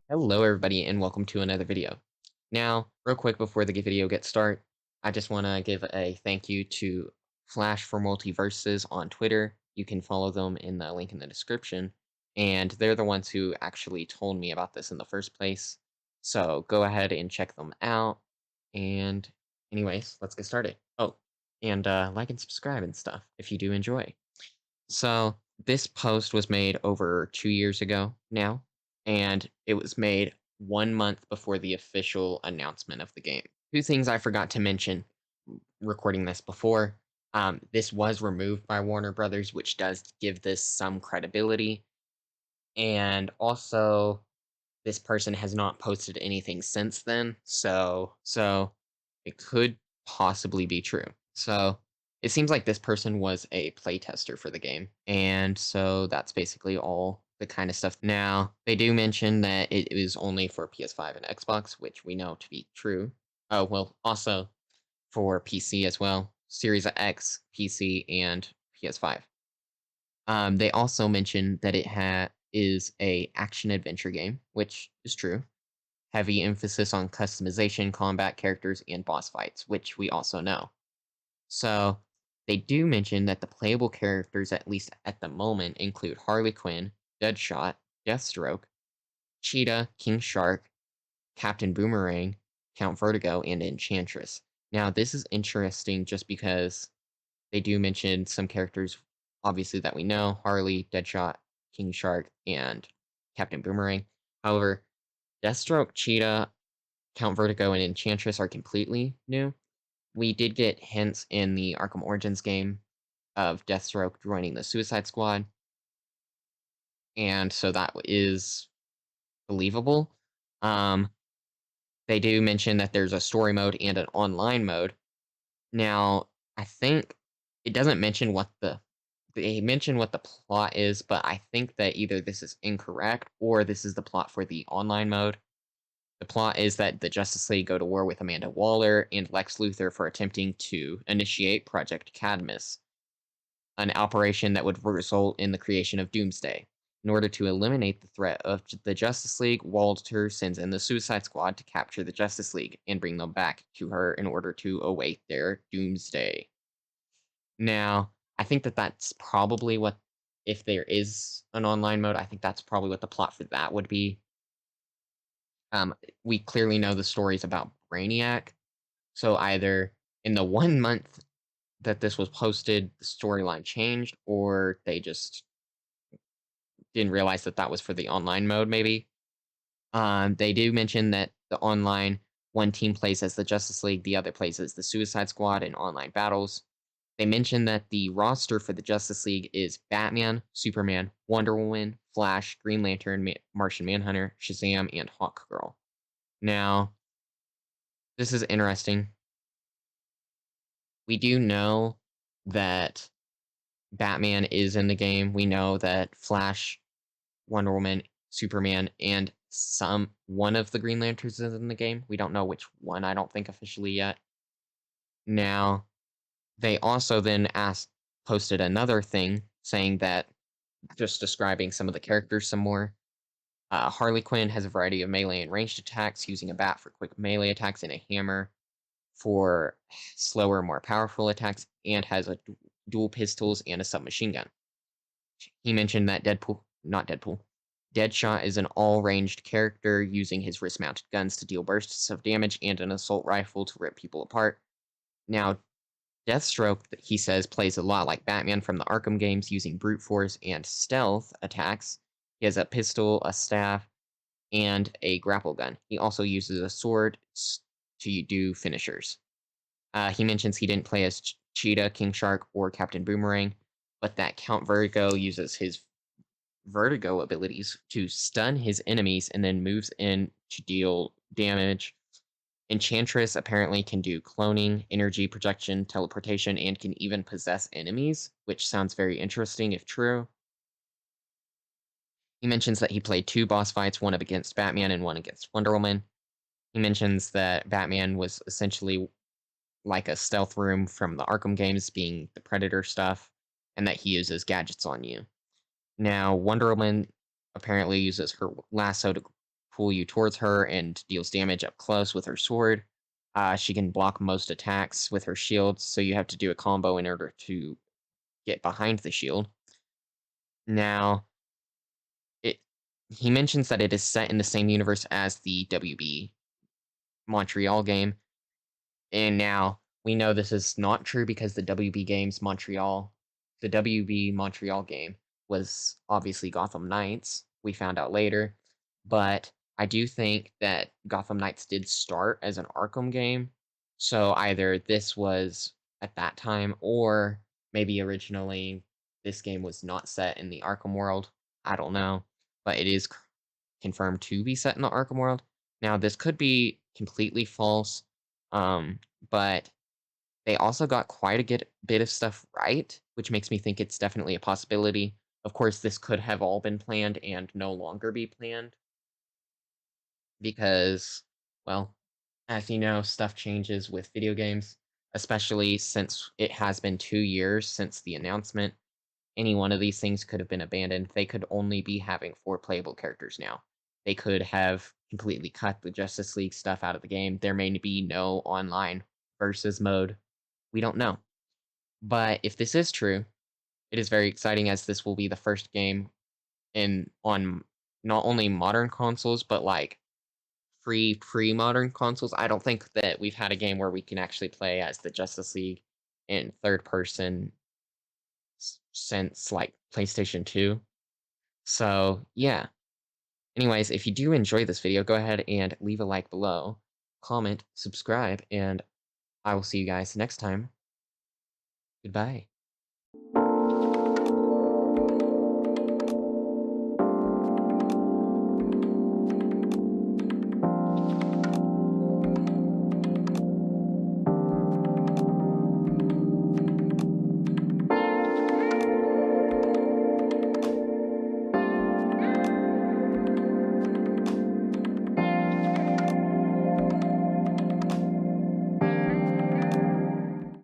Hello everybody and welcome to another video. Now, real quick before the video gets started, I just want to give a thank you to FlashForMultiversus on Twitter. You can follow them in the link in the description, and they're the ones who actually told me about this in the first place. So go ahead and check them out. And anyways, let's get started. Oh, and like and subscribe and stuff if you do enjoy. So this post was made over 2 years ago now, and it was made 1 month before the official announcement of the game. Two things I forgot to mention recording this before. This was removed by Warner Brothers, which does give this some credibility. And also, this person has not posted anything since then, so it could possibly be true. So it seems like this person was a playtester for the game, and so that's basically all the kind of stuff. Now, they do mention that it is only for PS5 and Xbox, which we know to be true. Oh, well, also for PC as well, Series X, PC, and PS5. They also mentioned that it is a action-adventure game, which is true. Heavy emphasis on customization, combat, characters, and boss fights, which we also know. So, they do mention that the playable characters, at least at the moment, include Harley Quinn, Deadshot, Deathstroke, Cheetah, King Shark, Captain Boomerang, Count Vertigo, and Enchantress. Now, this is interesting just because they do mention some characters, obviously, that we know: Harley, Deadshot, King Shark, and Captain Boomerang. However, Deathstroke, Cheetah, Count Vertigo, and Enchantress are completely new. We did get hints in the Arkham Origins game of Deathstroke joining the Suicide Squad, and so that is believable. Um, they do mention that there's a story mode and an online mode. Now, I think it doesn't mention what they mention what the plot is, but I think that either this is incorrect or this is the plot for the online mode. The plot is that the Justice League go to war with Amanda Waller and Lex Luthor for attempting to initiate Project Cadmus, an operation that would result in the creation of Doomsday. In order to eliminate the threat of the Justice League, Walter sends in the Suicide Squad to capture the Justice League and bring them back to her in order to await their Doomsday. Now, I think that that's probably what, if there is an online mode, I think that's probably what the plot for that would be. We clearly know the stories about Brainiac, so either in the 1 month that this was posted, the storyline changed, or they just didn't realize that that was for the online mode, maybe. They do mention that the online, one team plays as the Justice League, the other plays as the Suicide Squad in online battles. They mentioned that the roster for the Justice League is Batman, Superman, Wonder Woman, Flash, Green Lantern, Martian Manhunter, Shazam, and Hawkgirl. Now, this is interesting. We do know that Batman is in the game. We know that Flash, Wonder Woman, Superman, and one of the Green Lanterns is in the game. We don't know which one, I don't think officially yet. Now, they also then posted another thing saying that, just describing some of the characters some more. Harley Quinn has a variety of melee and ranged attacks, using a bat for quick melee attacks and a hammer for slower, more powerful attacks, and has a dual pistols and a submachine gun. He mentioned that Deadshot is an all-ranged character using his wrist-mounted guns to deal bursts of damage and an assault rifle to rip people apart. Now, Deathstroke, he says, plays a lot like Batman from the Arkham games, using brute force and stealth attacks. He has a pistol, a staff, and a grapple gun. He also uses a sword to do finishers. He mentions he didn't play as Cheetah, King Shark, or Captain Boomerang, but that Count Vertigo uses his vertigo abilities to stun his enemies and then moves in to deal damage. Enchantress apparently can do cloning, energy projection, teleportation, and can even possess enemies, which sounds very interesting if true. He mentions that he played 2 boss fights, one against Batman and one against Wonder Woman. He mentions that Batman was essentially like a stealth room from the Arkham games, being the Predator stuff, and that he uses gadgets on you. Now, Wonder Woman apparently uses her lasso to pull you towards her and deals damage up close with her sword. She can block most attacks with her shield, so you have to do a combo in order to get behind the shield. Now, it he mentions that it is set in the same universe as the WB Montreal game, and now we know this is not true because the WB Montreal game was obviously Gotham Knights. We found out later, but I do think that Gotham Knights did start as an Arkham game. So either this was at that time or maybe originally this game was not set in the Arkham world. I don't know, but it is confirmed to be set in the Arkham world. Now, this could be completely false, but they also got quite a good bit of stuff right, which makes me think it's definitely a possibility. Of course, this could have all been planned and no longer be planned because, well, as you know, stuff changes with video games, especially since it has been 2 years since the announcement. Any one of these things could have been abandoned. They could only be having 4 playable characters now. They could have completely cut the Justice League stuff out of the game. There may be no online versus mode. We don't know. But if this is true, it is very exciting as this will be the first game on not only modern consoles, but like free pre-modern consoles. I don't think that we've had a game where we can actually play as the Justice League in third person since like PlayStation 2. So, yeah. Anyways, if you do enjoy this video, go ahead and leave a like below, comment, subscribe, and I will see you guys next time. Goodbye.